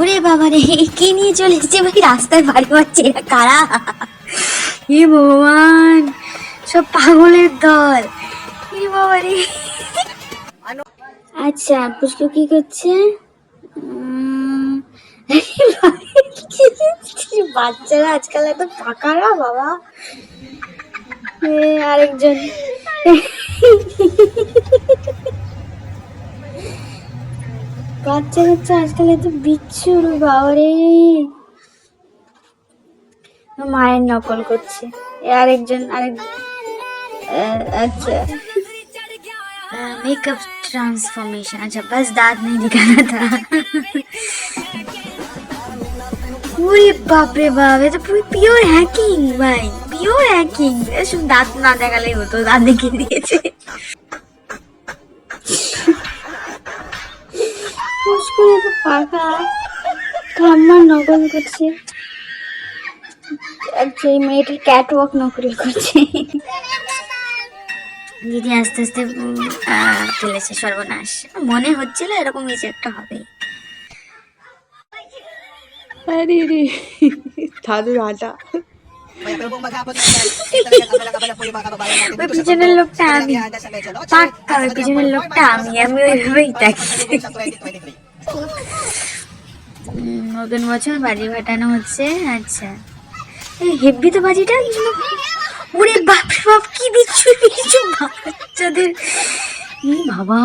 ওরে বাবা রে, কি নিয়ে চলে এসেছে ভাই রাস্তায় বাড়ি মারছে, এরা কারা? হে ভগবান, সব পাগলের দল। হে বাবা রে। আচ্ছা পুষ্কু কি করছে? বাচ্চারা আজকাল এত পাকারা বাবা। আরেকজন বাচ্চা কাচ্চা আজকাল এত বিচ্ছুর বাবারে। মায়ের নকল করছে আরেকজন। अच्छा मेकअप ट्रांसफॉर्मेशन। अच्छा बस दांत नहीं दिखाना था। पूरी बाप रे बाप, ये तो पूरी प्योर हैकिंग भाई, प्योर हैकिंग। শুধু দাঁত না দেখালেই হতো, দাঁত দেখিয়ে দিয়েছে। মুশকিল তো পাকা ঠাম্মার নকল করছে। আচ্ছা এই মেয়েটার ক্যাট ওয়াক নকল করছে। দিদি আস্তে আস্তে ফেলেছে, সর্বনাশ। মনে হচ্ছিল এরকম কিছু একটা হবে। আরে রে দাদুর আটা। পিছনের লোকটা আমি, পাক্কা ওই পিছনের লোকটা আমি ওইভাবেই তাকিয়ে। নতুন বছর বাজি ফাটানো হচ্ছে। আচ্ছা এই হেভি তো বাজিটা। ওরে বাপ রে বাপ, কি বিচ্ছু বিচ্ছু বাচ্চাদের। বাবা